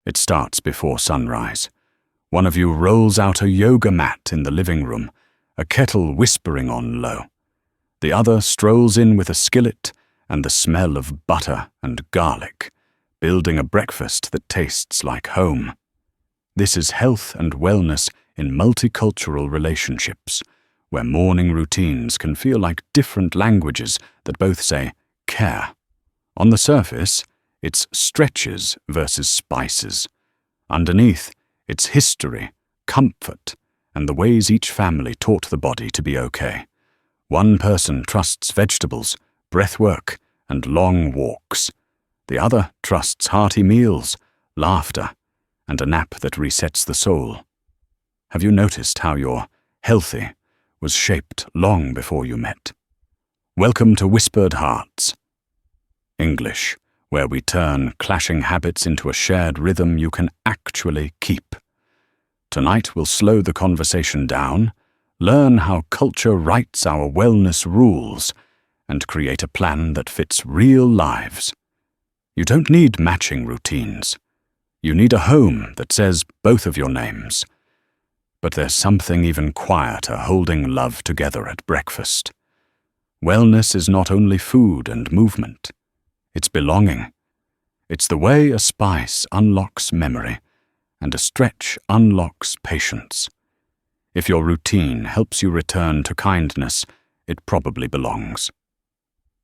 It starts before sunrise. One of you rolls out a yoga mat in the living room, a kettle whispering on low. The other strolls in with a skillet and the smell of butter and garlic, building a breakfast that tastes like home. This is health and wellness in multicultural relationships, where morning routines can feel like different languages that both say care. On the surface, it's stretches versus spices. Underneath, it's history, comfort, and the ways each family taught the body to be okay. One person trusts vegetables, breathwork, and long walks. The other trusts hearty meals, laughter, and a nap that resets the soul. Have you noticed how your healthy was shaped long before you met? Welcome to Whispered Hearts. English, where we turn clashing habits into a shared rhythm you can actually keep. Tonight we'll slow the conversation down, learn how culture writes our wellness rules, and create a plan that fits real lives. You don't need matching routines. You need a home that says both of your names. But there's something even quieter holding love together at breakfast. Wellness is not only food and movement. It's belonging. It's the way a spice unlocks memory and a stretch unlocks patience. If your routine helps you return to kindness, it probably belongs.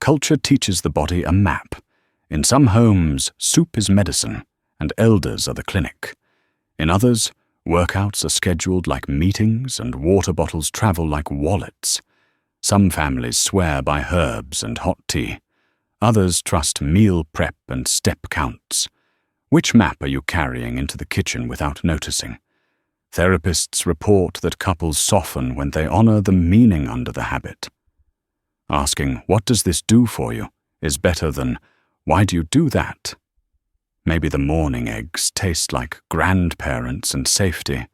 Culture teaches the body a map. In some homes, soup is medicine, and elders are the clinic. In others, workouts are scheduled like meetings, and water bottles travel like wallets. Some families swear by herbs and hot tea. Others trust meal prep and step counts. Which map are you carrying into the kitchen without noticing? Therapists report that couples soften when they honor the meaning under the habit. Asking, "What does this do for you?" is better than, "Why do you do that?" Maybe the morning eggs taste like grandparents and safety.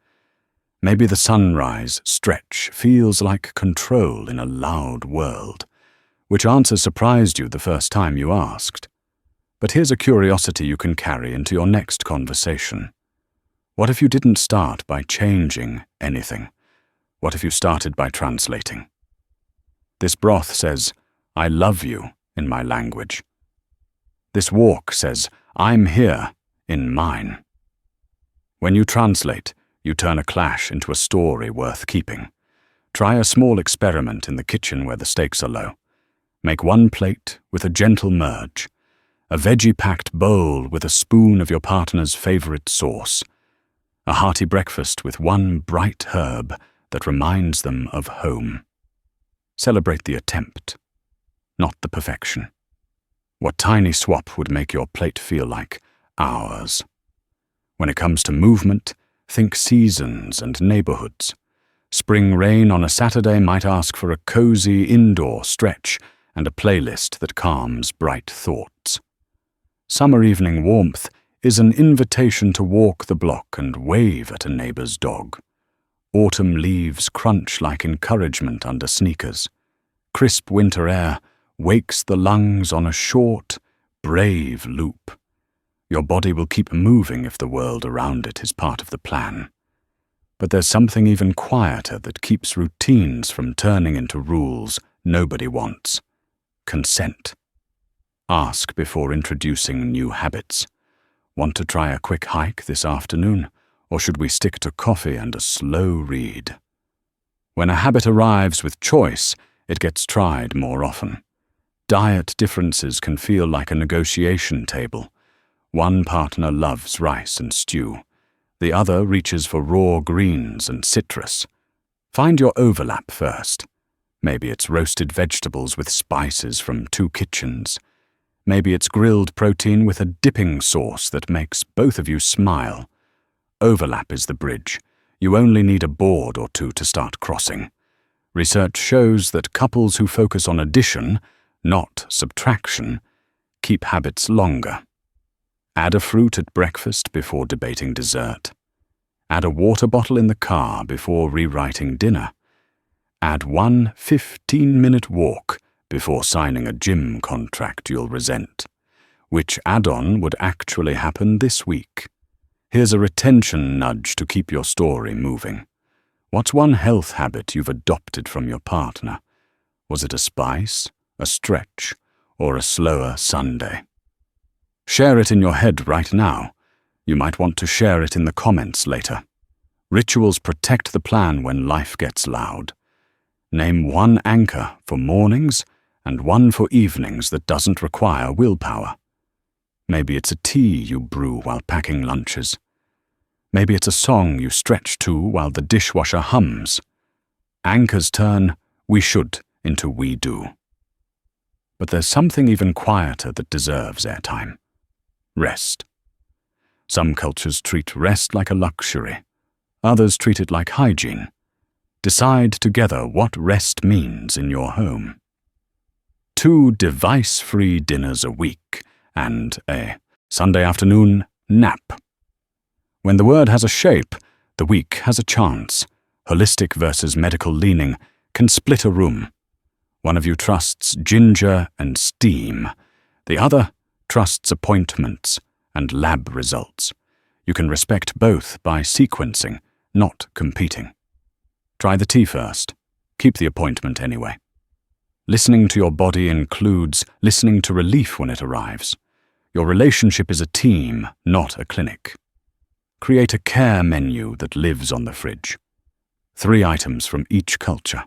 Maybe the sunrise stretch feels like control in a loud world. Which answer surprised you the first time you asked? But here's a curiosity you can carry into your next conversation. What if you didn't start by changing anything? What if you started by translating? This broth says, "I love you," in my language. This walk says, "I'm here," in mine. When you translate, you turn a clash into a story worth keeping. Try a small experiment in the kitchen where the stakes are low. Make one plate with a gentle merge, a veggie-packed bowl with a spoon of your partner's favorite sauce, a hearty breakfast with one bright herb that reminds them of home. Celebrate the attempt, not the perfection. What tiny swap would make your plate feel like ours? When it comes to movement, think seasons and neighborhoods. Spring rain on a Saturday might ask for a cozy indoor stretch and a playlist that calms bright thoughts. Summer evening warmth is an invitation to walk the block and wave at a neighbor's dog. Autumn leaves crunch like encouragement under sneakers. Crisp winter air wakes the lungs on a short, brave loop. Your body will keep moving if the world around it is part of the plan. But there's something even quieter that keeps routines from turning into rules nobody wants. Consent. Ask before introducing new habits. Want to try a quick hike this afternoon, or should we stick to coffee and a slow read? When a habit arrives with choice, it gets tried more often. Diet differences can feel like a negotiation table. One partner loves rice and stew. The other reaches for raw greens and citrus. Find your overlap first. Maybe it's roasted vegetables with spices from 2 kitchens. Maybe it's grilled protein with a dipping sauce that makes both of you smile. Overlap is the bridge. You only need a board or 2 to start crossing. Research shows that couples who focus on addition, not subtraction, keep habits longer. Add a fruit at breakfast before debating dessert. Add a water bottle in the car before rewriting dinner. Add one 15-minute walk before signing a gym contract you'll resent. Which add-on would actually happen this week? Here's a retention nudge to keep your story moving. What's one health habit you've adopted from your partner? Was it a spice, a stretch, or a slower Sunday? Share it in your head right now. You might want to share it in the comments later. Rituals protect the plan when life gets loud. Name one anchor for mornings and one for evenings that doesn't require willpower. Maybe it's a tea you brew while packing lunches. Maybe it's a song you stretch to while the dishwasher hums. Anchors turn "we should" into "we do." But there's something even quieter that deserves airtime. Rest. Some cultures treat rest like a luxury. Others treat it like hygiene. Decide together what rest means in your home. 2 device-free dinners a week and a Sunday afternoon nap. When the word has a shape, the week has a chance. Holistic versus medical leaning can split a room. One of you trusts ginger and steam. The other trusts appointments and lab results. You can respect both by sequencing, not competing. Try the tea first. Keep the appointment anyway. Listening to your body includes listening to relief when it arrives. Your relationship is a team, not a clinic. Create a care menu that lives on the fridge. 3 items from each culture.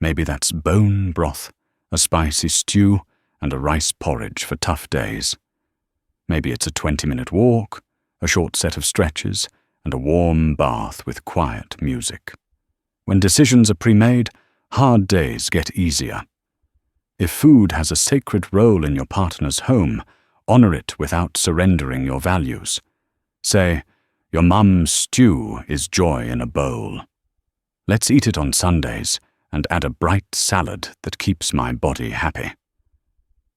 Maybe that's bone broth, a spicy stew, and a rice porridge for tough days. Maybe it's a 20-minute walk, a short set of stretches, and a warm bath with quiet music. When decisions are pre-made, hard days get easier. If food has a sacred role in your partner's home, honor it without surrendering your values. Say, your mum's stew is joy in a bowl. Let's eat it on Sundays and add a bright salad that keeps my body happy.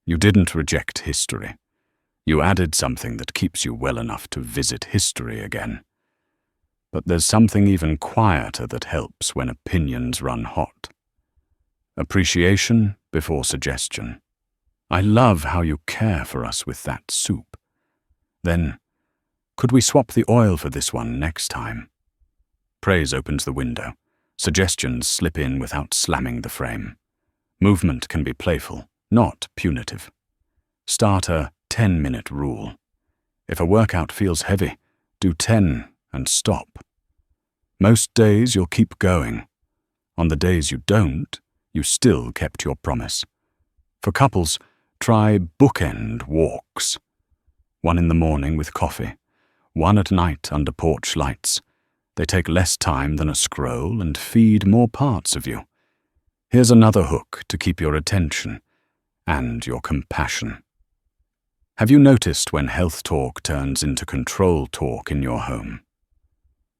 You didn't reject history. You added something that keeps you well enough to visit history again. But there's something even quieter that helps when opinions run hot. Appreciation before suggestion. I love how you care for us with that soup. Then, could we swap the oil for this one next time? Praise opens the window. Suggestions slip in without slamming the frame. Movement can be playful, not punitive. Start a 10-minute rule. If a workout feels heavy, do 10 and stop. Most days you'll keep going. On the days you don't, you still kept your promise. For couples, try bookend walks. 1 in the morning with coffee, 1 at night under porch lights. They take less time than a scroll and feed more parts of you. Here's another hook to keep your attention and your compassion. Have you noticed when health talk turns into control talk in your home?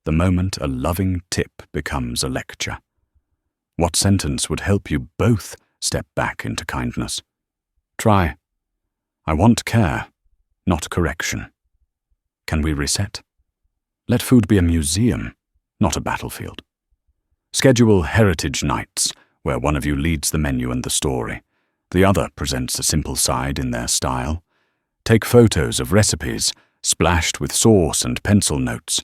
The moment a loving tip becomes a lecture. What sentence would help you both step back into kindness? Try, I want care, not correction. Can we reset? Let food be a museum, not a battlefield. Schedule heritage nights, where one of you leads the menu and the story. The other presents a simple side in their style. Take photos of recipes, splashed with sauce and pencil notes.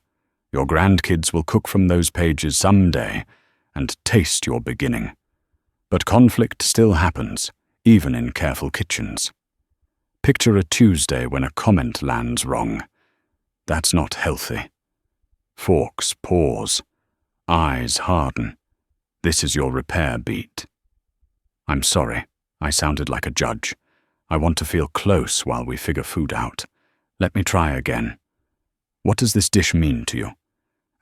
Your grandkids will cook from those pages someday and taste your beginning. But conflict still happens, even in careful kitchens. Picture a Tuesday when a comment lands wrong. That's not healthy. Forks pause. Eyes harden. This is your repair beat. I'm sorry, I sounded like a judge. I want to feel close while we figure food out. Let me try again. What does this dish mean to you?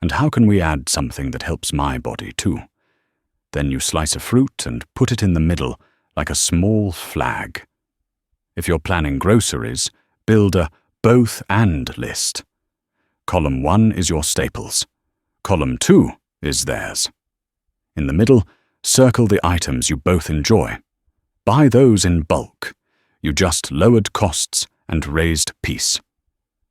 And how can we add something that helps my body too? Then you slice a fruit and put it in the middle like a small flag. If you're planning groceries, build a both and list. Column 1 is your staples. Column 2 is theirs. In the middle, circle the items you both enjoy. Buy those in bulk. You just lowered costs and raised peace.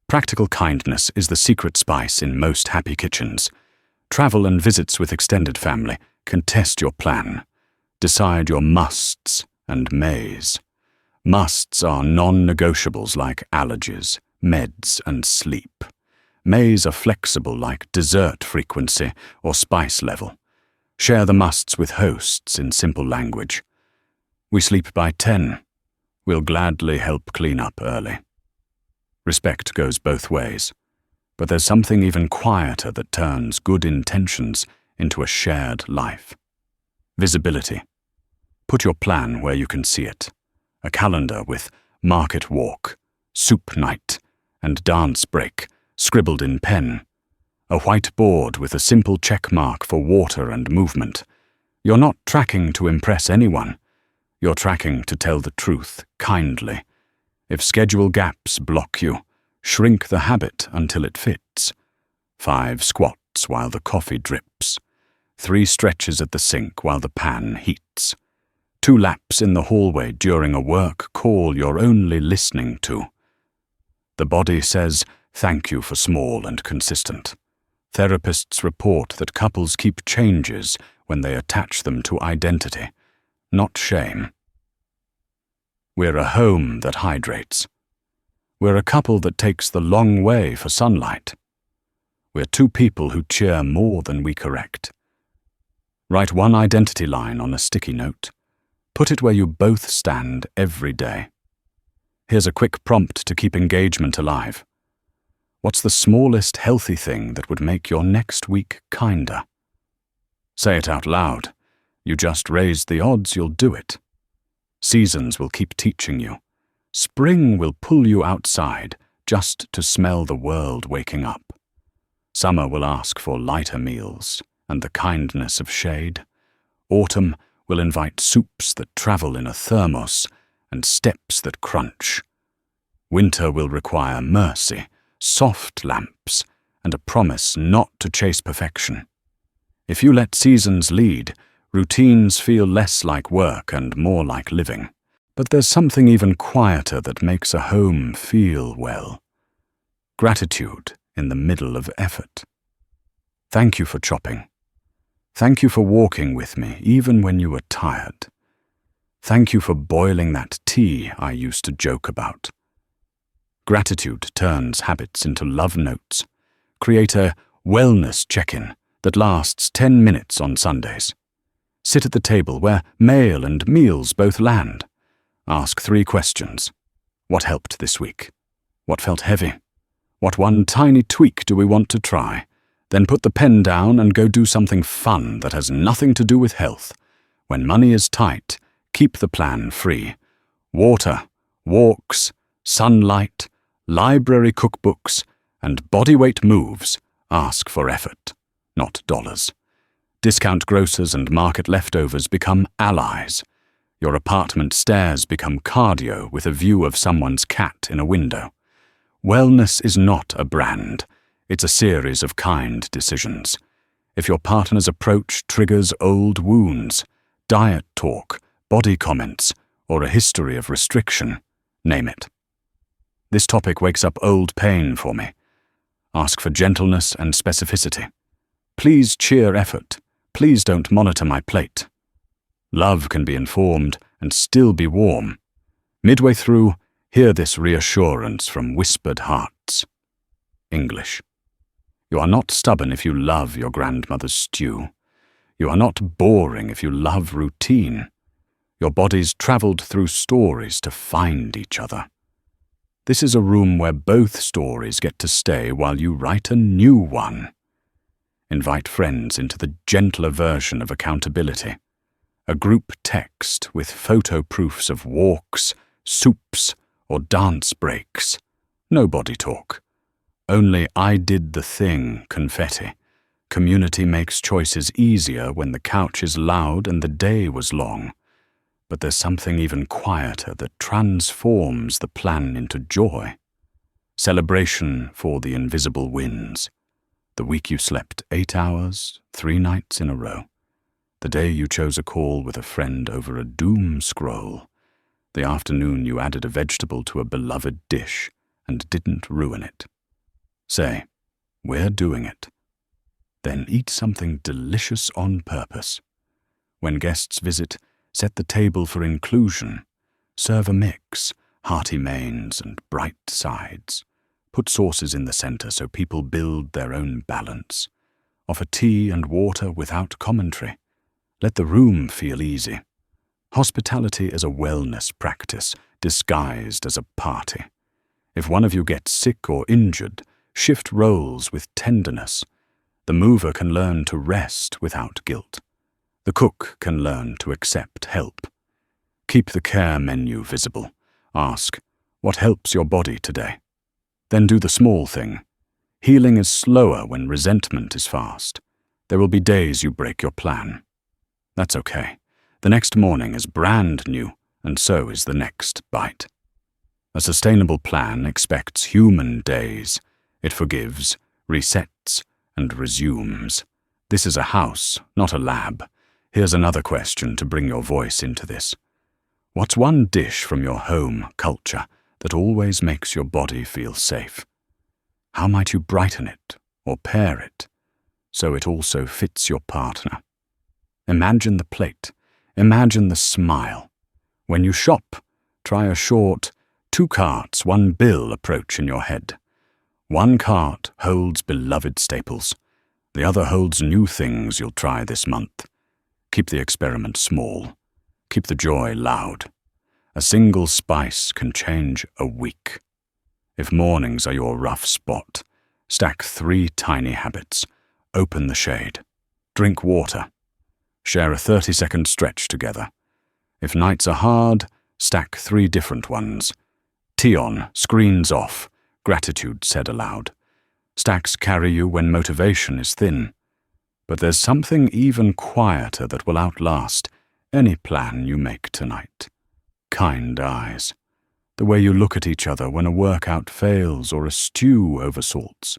Practical kindness is the secret spice in most happy kitchens. Travel and visits with extended family can test your plan. Decide your musts and mays. Musts are non-negotiables like allergies, meds, and sleep. Mays are flexible like dessert frequency or spice level. Share the musts with hosts in simple language. We sleep by 10. We'll gladly help clean up early. Respect goes both ways, but there's something even quieter that turns good intentions into a shared life. Visibility. Put your plan where you can see it. A calendar with market walk, soup night, and dance break scribbled in pen. A white board with a simple check mark for water and movement. You're not tracking to impress anyone. You're tracking to tell the truth kindly. If schedule gaps block you, shrink the habit until it fits. 5 squats while the coffee drips. 3 stretches at the sink while the pan heats. 2 laps in the hallway during a work call you're only listening to. The body says, thank you for small and consistent. Therapists report that couples keep changes when they attach them to identity, not shame. We're a home that hydrates. We're a couple that takes the long way for sunlight. We're 2 people who cheer more than we correct. Write 1 identity line on a sticky note. Put it where you both stand every day. Here's a quick prompt to keep engagement alive. What's the smallest healthy thing that would make your next week kinder? Say it out loud. You just raised the odds you'll do it. Seasons will keep teaching you. Spring will pull you outside just to smell the world waking up. Summer will ask for lighter meals and the kindness of shade. Autumn will invite soups that travel in a thermos and steps that crunch. Winter will require mercy, soft lamps, and a promise not to chase perfection. If you let seasons lead, routines feel less like work and more like living. But there's something even quieter that makes a home feel well. Gratitude in the middle of effort. Thank you for chopping. Thank you for walking with me even when you were tired. Thank you for boiling that tea I used to joke about. Gratitude turns habits into love notes. Create a wellness check-in that lasts 10 minutes on Sundays. Sit at the table where mail and meals both land. Ask 3 questions. What helped this week? What felt heavy? What one tiny tweak do we want to try? Then put the pen down and go do something fun that has nothing to do with health. When money is tight, keep the plan free. Water, walks, sunlight, library cookbooks, and bodyweight moves ask for effort, not dollars. Discount grocers and market leftovers become allies. Your apartment stairs become cardio with a view of someone's cat in a window. Wellness is not a brand. It's a series of kind decisions. If your partner's approach triggers old wounds, diet talk, body comments, or a history of restriction, name it. This topic wakes up old pain for me. Ask for gentleness and specificity. Please cheer effort. Please don't monitor my plate. Love can be informed and still be warm. Midway through, hear this reassurance from whispered hearts. English. You are not stubborn if you love your grandmother's stew. You are not boring if you love routine. Your bodies traveled through stories to find each other. This is a room where both stories get to stay while you write a new one. Invite friends into the gentler version of accountability. A group text with photo proofs of walks, soups, or dance breaks. No body talk. Only I did the thing confetti. Community makes choices easier when the couch is loud and the day was long. But there's something even quieter that transforms the plan into joy. Celebration for the invisible wins. The week you slept 8 hours, 3 nights in a row. The day you chose a call with a friend over a doom scroll. The afternoon you added a vegetable to a beloved dish and didn't ruin it. Say, we're doing it. Then eat something delicious on purpose. When guests visit, set the table for inclusion. Serve a mix, hearty mains and bright sides. Put sauces in the center so people build their own balance. Offer tea and water without commentary. Let the room feel easy. Hospitality is a wellness practice disguised as a party. If one of you gets sick or injured, shift roles with tenderness. The mover can learn to rest without guilt. The cook can learn to accept help. Keep the care menu visible. Ask, what helps your body today? Then do the small thing. Healing is slower when resentment is fast. There will be days you break your plan. That's okay. The next morning is brand new, and so is the next bite. A sustainable plan expects human days. It forgives, resets, and resumes. This is a house, not a lab. Here's another question to bring your voice into this. What's one dish from your home culture that always makes your body feel safe? How might you brighten it or pair it so it also fits your partner? Imagine the plate. Imagine the smile. When you shop, try a short 2 carts, 1 bill approach in your head. One cart holds beloved staples. The other holds new things you'll try this month. Keep the experiment small. Keep the joy loud. A single spice can change a week. If mornings are your rough spot, stack 3 tiny habits. Open the shade. Drink water. Share a 30-second stretch together. If nights are hard, stack 3 different ones. Tea on, screens off, gratitude said aloud. Stacks carry you when motivation is thin. But there's something even quieter that will outlast any plan you make tonight. Kind eyes. The way you look at each other when a workout fails or a stew oversalts.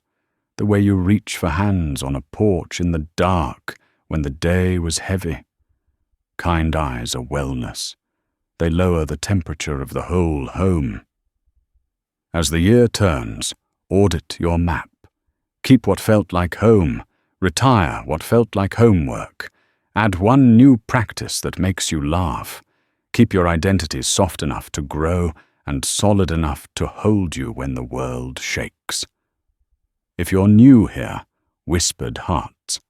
The way you reach for hands on a porch in the dark when the day was heavy. Kind eyes are wellness. They lower the temperature of the whole home. As the year turns, audit your map. Keep what felt like home. Retire what felt like homework. Add 1 new practice that makes you laugh. Keep your identity soft enough to grow and solid enough to hold you when the world shakes. If you're new here, whispered hearts.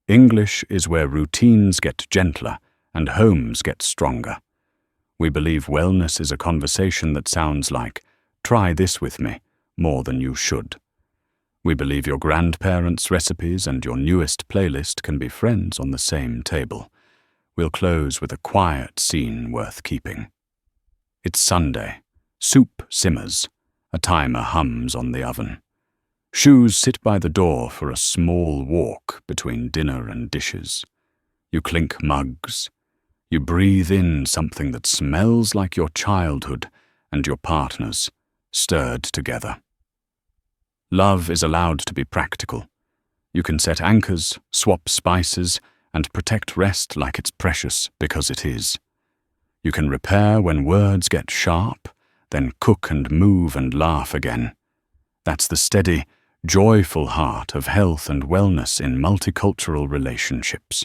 English is where routines get gentler and homes get stronger. We believe wellness is a conversation that sounds like, try this with me, more than you should. We believe your grandparents' recipes and your newest playlist can be friends on the same table. We'll close with a quiet scene worth keeping. It's Sunday. Soup simmers. A timer hums on the oven. Shoes sit by the door for a small walk between dinner and dishes. You clink mugs. You breathe in something that smells like your childhood and your partner's, stirred together. Love is allowed to be practical. You can set anchors, swap spices, and protect rest like it's precious because it is. You can repair when words get sharp, then cook and move and laugh again. That's the steady, joyful heart of health and wellness in multicultural relationships.